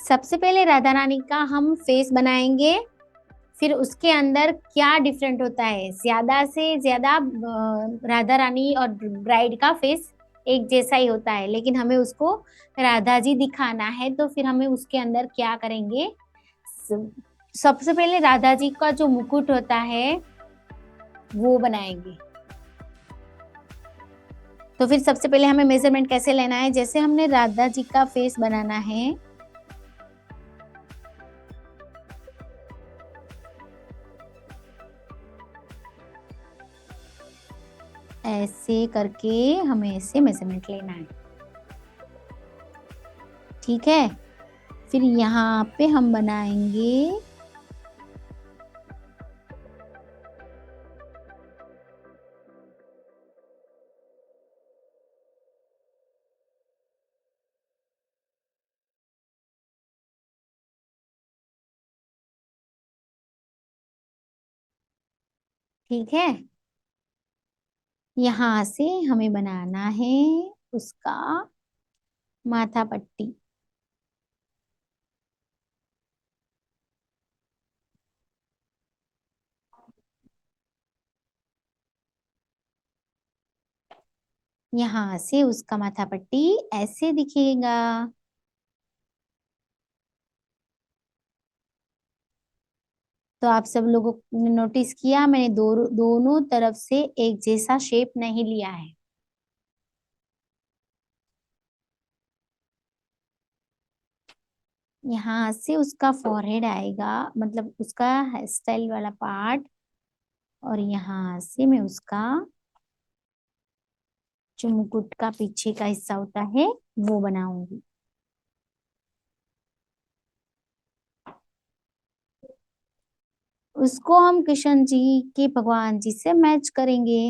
सबसे पहले राधा रानी का हम फेस बनाएंगे, फिर उसके अंदर क्या डिफरेंट होता है। ज्यादा से ज्यादा राधा रानी और ब्राइड का फेस एक जैसा ही होता है, लेकिन हमें उसको राधा जी दिखाना है, तो फिर हमें उसके अंदर क्या करेंगे। सबसे पहले राधा जी का जो मुकुट होता है वो बनाएंगे। तो फिर सबसे पहले हमें मेजरमेंट कैसे लेना है, जैसे हमने राधा जी का फेस बनाना है, ऐसे करके हमें ऐसे मेजरमेंट लेना है। ठीक है, फिर यहाँ पे हम बनाएंगे ठीक है, यहाँ से हमें बनाना है उसका माथा पट्टी। यहाँ से उसका माथा पट्टी ऐसे दिखेगा। तो आप सब लोगों ने नोटिस किया, मैंने दोनों तरफ से एक जैसा शेप नहीं लिया है। यहाँ से उसका फॉरहेड आएगा, मतलब उसका हेयर स्टाइल वाला पार्ट, और यहाँ से मैं उसका जो मुकुट का पीछे का हिस्सा होता है वो बनाऊंगी। उसको हम कृष्ण जी के भगवान जी से मैच करेंगे।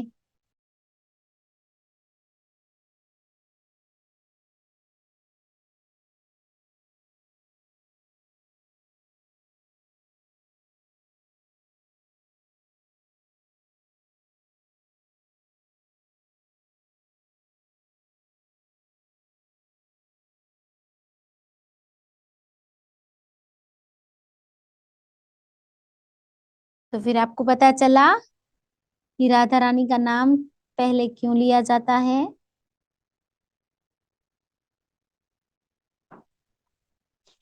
तो फिर आपको पता चला कि राधा रानी का नाम पहले क्यों लिया जाता है।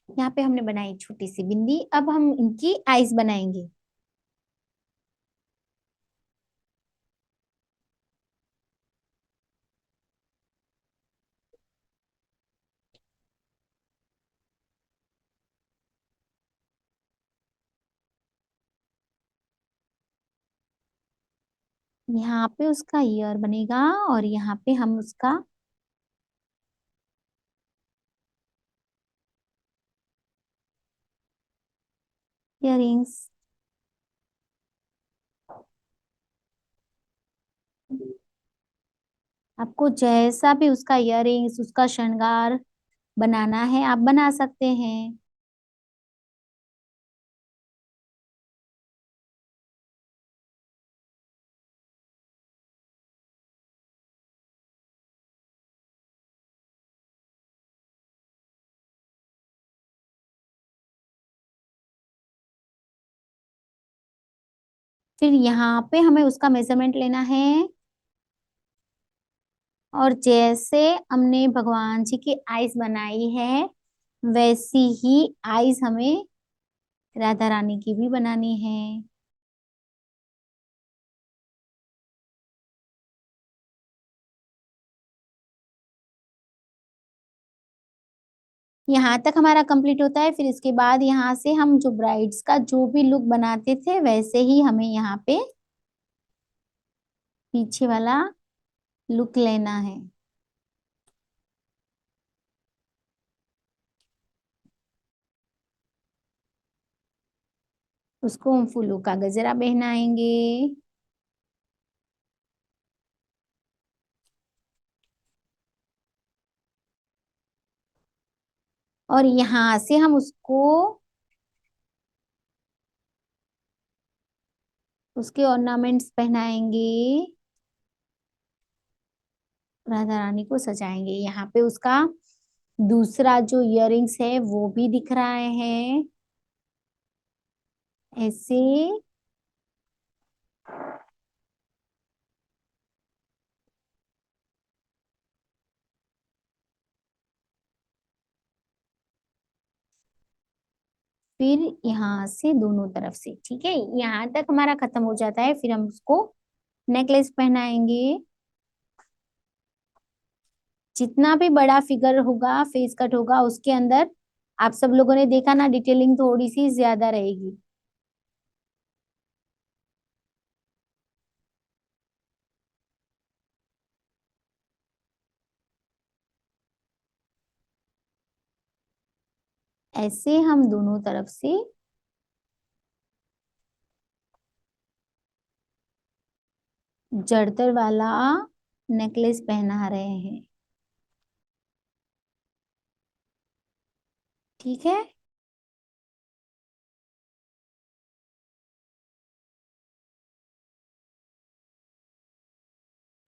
यहाँ पे हमने बनाई छोटी सी बिंदी, अब हम इनकी आईज बनाएंगे। यहाँ पे उसका ईयर बनेगा, और यहाँ पे हम उसका इयररिंग्स। आपको जैसा भी उसका इयररिंग्स, उसका श्रृंगार बनाना है आप बना सकते हैं। फिर यहाँ पे हमें उसका मेजरमेंट लेना है, और जैसे हमने भगवान जी की आईज बनाई है वैसी ही आईज हमें राधा रानी की भी बनानी है। यहाँ तक हमारा कंप्लीट होता है, फिर इसके बाद यहाँ से हम जो ब्राइड्स का जो भी लुक बनाते थे वैसे ही हमें यहाँ पे पीछे वाला लुक लेना है। उसको हम फूलों का गजरा पहनाएंगे, और यहाँ से हम उसको उसके ऑर्नामेंट्स पहनाएंगे, राधा रानी को सजाएंगे। यहाँ पे उसका दूसरा जो इयररिंग्स है वो भी दिख रहा है ऐसे। फिर यहाँ से दोनों तरफ से, ठीक है, यहाँ तक हमारा खत्म हो जाता है, फिर हम उसको नेकलेस पहनाएंगे। जितना भी बड़ा फिगर होगा, फेस कट होगा, उसके अंदर आप सब लोगों ने देखा ना, डिटेलिंग थोड़ी सी ज्यादा रहेगी। ऐसे हम दोनों तरफ से जड़तर वाला नेकलेस पहना रहे हैं, ठीक है।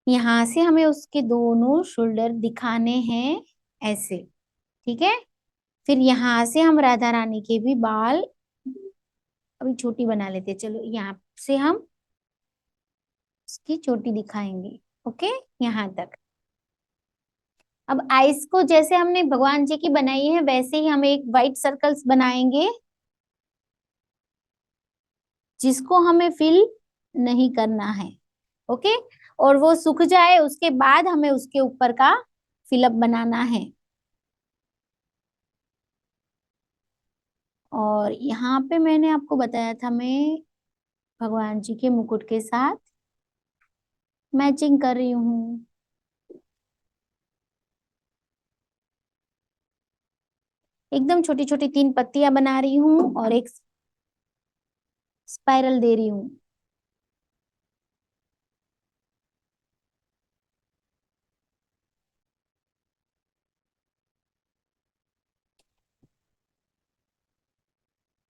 यहाँ से हमें उसके दोनों शोल्डर दिखाने हैं ऐसे, ठीक है। फिर यहाँ से हम राधा रानी के भी बाल अभी छोटी बना लेते हैं। चलो यहाँ से हम उसकी चोटी दिखाएंगे, ओके, यहाँ तक। अब आइस को जैसे हमने भगवान जी की बनाई है वैसे ही हम एक वाइट सर्कल्स बनाएंगे, जिसको हमें फिल नहीं करना है, ओके। और वो सूख जाए उसके बाद हमें उसके ऊपर का फिलअप बनाना है। और यहाँ पे मैंने आपको बताया था, मैं भगवान जी के मुकुट के साथ मैचिंग कर रही हूँ। एकदम छोटी छोटी 3 पत्तियां बना रही हूँ और एक स्पाइरल दे रही हूँ।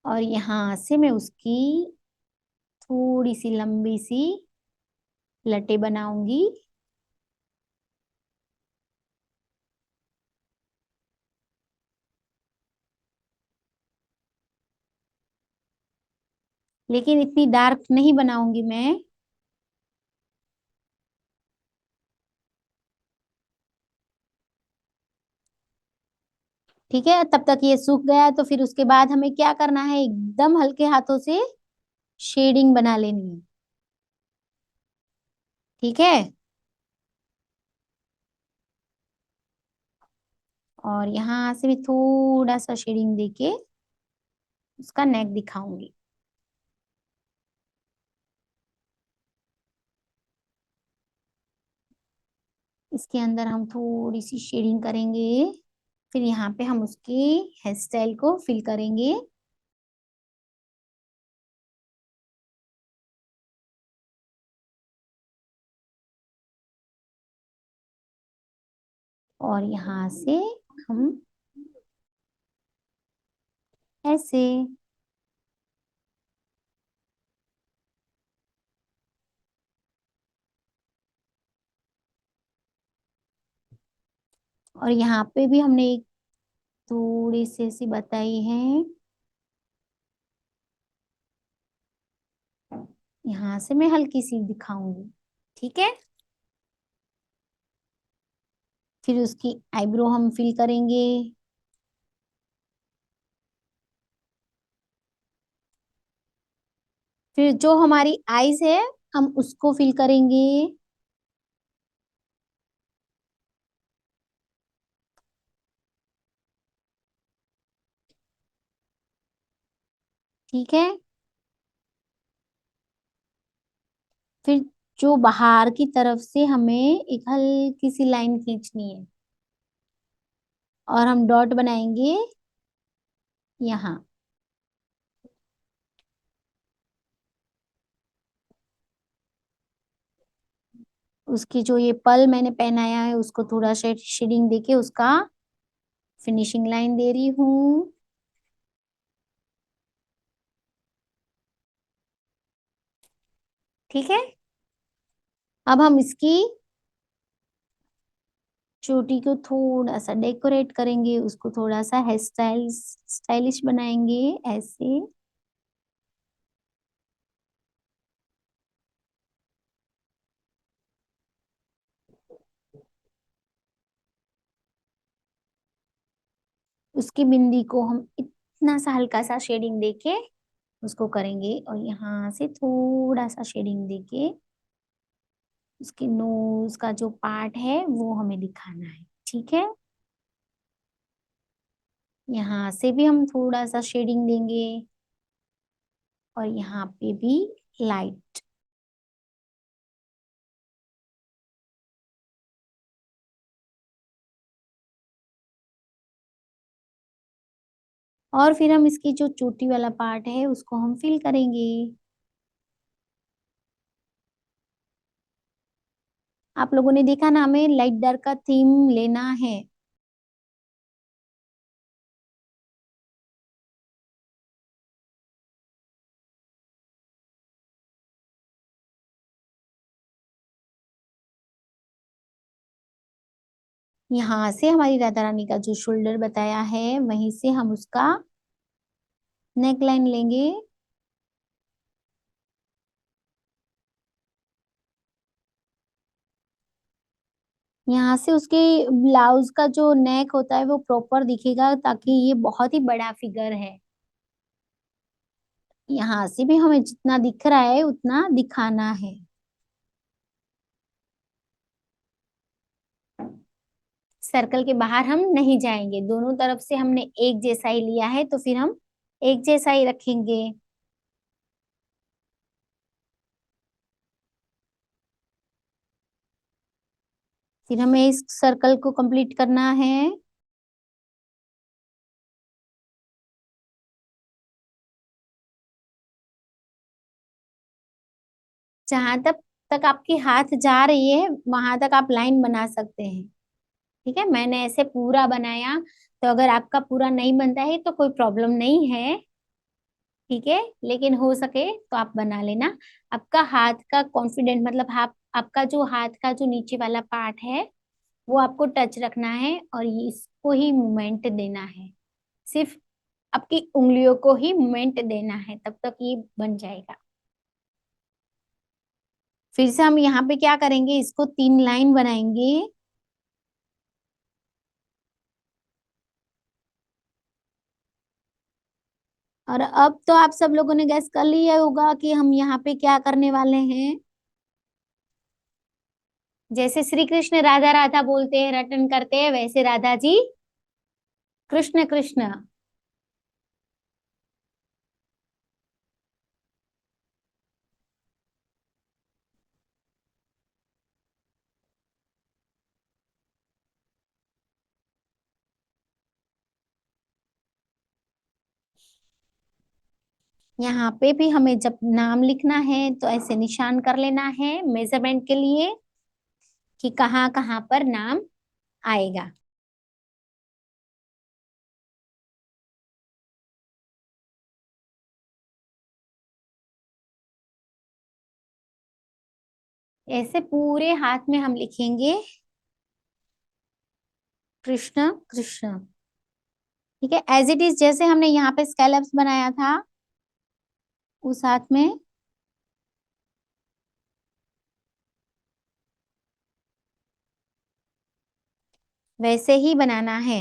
और यहाँ से मैं उसकी थोड़ी सी लंबी सी लटे बनाऊंगी। लेकिन इतनी डार्क नहीं बनाऊंगी मैं, ठीक है। तब तक ये सूख गया तो फिर उसके बाद हमें क्या करना है, एकदम हल्के हाथों से शेडिंग बना लेनी है, ठीक है। और यहाँ से भी थोड़ा सा शेडिंग देके उसका नेक दिखाऊंगी। इसके अंदर हम थोड़ी सी शेडिंग करेंगे, फिर यहाँ पे हम उसकी हेयर स्टाइल को फिल करेंगे। और यहाँ से हम ऐसे, और यहाँ पे भी हमने एक थोड़ी सी ऐसी बताई है, यहाँ से मैं हल्की सी दिखाऊंगी, ठीक है। फिर उसकी आईब्रो हम फिल करेंगे। फिर जो हमारी आईज है हम उसको फिल करेंगे, ठीक है। फिर जो बाहर की तरफ से हमें एक हल्की सी लाइन खींचनी है और हम डॉट बनाएंगे यहाँ। उसकी जो ये पल मैंने पहनाया है उसको थोड़ा शेडिंग देके उसका फिनिशिंग लाइन दे रही हूँ, ठीक है। अब हम इसकी चोटी को थोड़ा सा डेकोरेट करेंगे, उसको थोड़ा सा हेयर स्टाइल स्टाइलिश बनाएंगे ऐसे। उसकी बिंदी को हम इतना सा हल्का सा शेडिंग देके उसको करेंगे, और यहाँ से थोड़ा सा शेडिंग देके उसके नोज का जो पार्ट है वो हमें दिखाना है। ठीक है, यहाँ से भी हम थोड़ा सा शेडिंग देंगे, और यहाँ पे भी लाइट। और फिर हम इसकी जो चोटी वाला पार्ट है उसको हम फिल करेंगे। आप लोगों ने देखा ना, हमें लाइट डार्क का थीम लेना है। यहाँ से हमारी राधा रानी का जो शोल्डर बताया है वहीं से हम उसका नेक लाइन लेंगे। यहाँ से उसके ब्लाउज का जो नेक होता है वो प्रॉपर दिखेगा, ताकि ये बहुत ही बड़ा फिगर है। यहाँ से भी हमें जितना दिख रहा है उतना दिखाना है। सर्कल के बाहर हम नहीं जाएंगे, दोनों तरफ से हमने एक जैसा ही लिया है तो फिर हम एक जैसा ही रखेंगे। फिर हमें इस सर्कल को कंप्लीट करना है। जहां तक तक आपकी हाथ जा रही है वहां तक आप लाइन बना सकते हैं। ठीक है, मैंने ऐसे पूरा बनाया, तो अगर आपका पूरा नहीं बनता है तो कोई प्रॉब्लम नहीं है। ठीक है, लेकिन हो सके तो आप बना लेना। आपका हाथ का कॉन्फिडेंट मतलब आप आपका जो हाथ का जो नीचे वाला पार्ट है वो आपको टच रखना है, और ये इसको ही मूवमेंट देना है। सिर्फ आपकी उंगलियों को ही मूवमेंट देना है, तब तक ये बन जाएगा। फिर से हम यहाँ पे क्या करेंगे, इसको 3 लाइन बनाएंगे। और अब तो आप सब लोगों ने गैस कर लिया होगा कि हम यहाँ पे क्या करने वाले हैं। जैसे श्री कृष्ण राधा राधा बोलते हैं, रटन करते हैं, वैसे राधा जी कृष्ण कृष्ण। यहाँ पे भी हमें जब नाम लिखना है तो ऐसे निशान कर लेना है मेजरमेंट के लिए, कि कहाँ कहाँ पर नाम आएगा। ऐसे पूरे हाथ में हम लिखेंगे कृष्ण कृष्ण। ठीक है, एज इट इज जैसे हमने यहाँ पे स्कैलप्स बनाया था उस हाथ में वैसे ही बनाना है।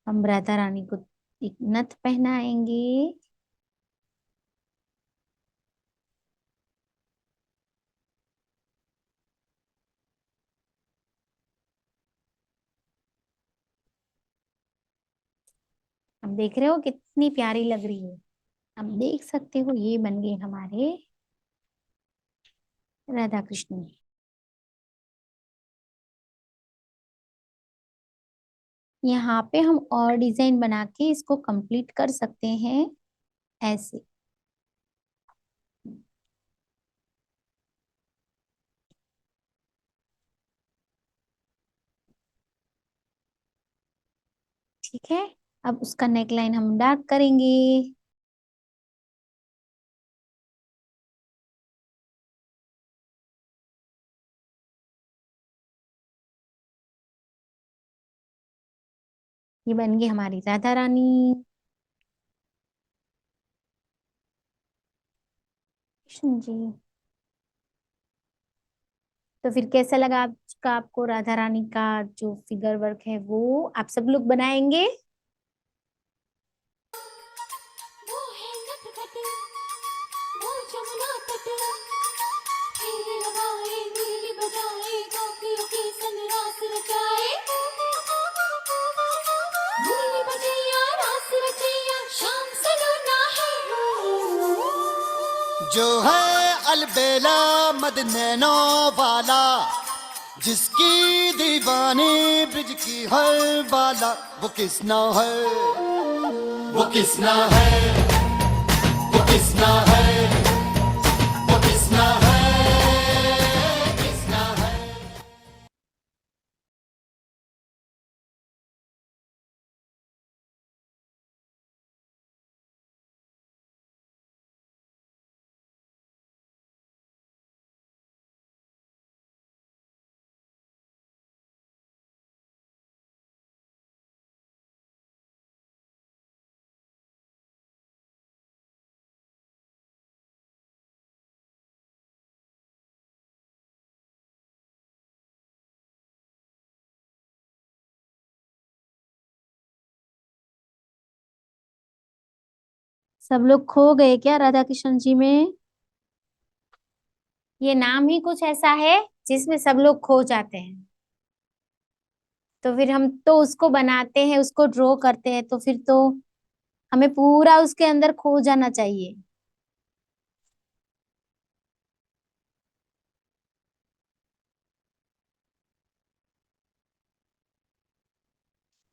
हम राधा रानी को एक नथ पहनाएंगे। आप देख रहे हो कितनी प्यारी लग रही है। आप देख सकते हो ये बन गए हमारे राधा कृष्ण। यहाँ पे हम और डिजाइन बना के इसको कंप्लीट कर सकते हैं ऐसे। ठीक है, अब उसका नेकलाइन हम डार्क करेंगे। ये बन गई हमारी राधा रानी। कृष्ण जी। तो फिर कैसा लगा आपको राधा रानी का जो फिगर वर्क है वो आप सब लोग बनाएंगे? वो है नटखट, वो जमुना तट, तीर लगाए नीली बजाए गोपियों के संग रास रचाए। नीली बजैया रास रचैया शाम सलोना है। जो है अलबेला मद नैनो वाला, जिसकी दीवानी ब्रिज की हर बाला, वो किसना है, वो किसना है, वो किसना है, वो किसना है, किसना है। सब लोग खो गए क्या राधा कृष्ण जी में? ये नाम ही कुछ ऐसा है जिसमें सब लोग खो जाते हैं। तो फिर हम तो उसको बनाते हैं, उसको ड्रॉ करते हैं, तो फिर तो हमें पूरा उसके अंदर खो जाना चाहिए।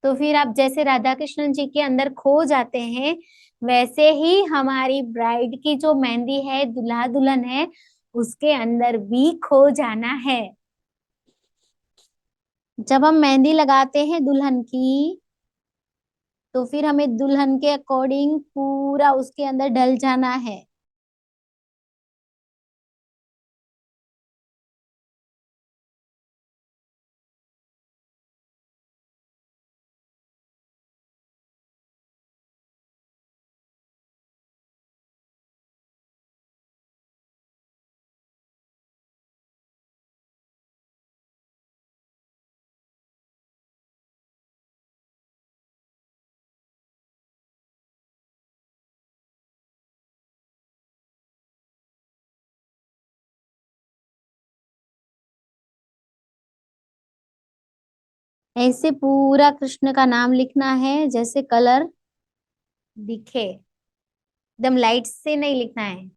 तो फिर आप जैसे राधा कृष्ण जी के अंदर खो जाते हैं, वैसे ही हमारी ब्राइड की जो मेहंदी है, दूल्हा दुल्हन है, उसके अंदर भी खो जाना है। जब हम मेहंदी लगाते हैं दुल्हन की, तो फिर हमें दुल्हन के अकॉर्डिंग पूरा उसके अंदर ढल जाना है। ऐसे पूरा कृष्ण का नाम लिखना है जैसे कलर दिखे, एकदम लाइट से नहीं लिखना है।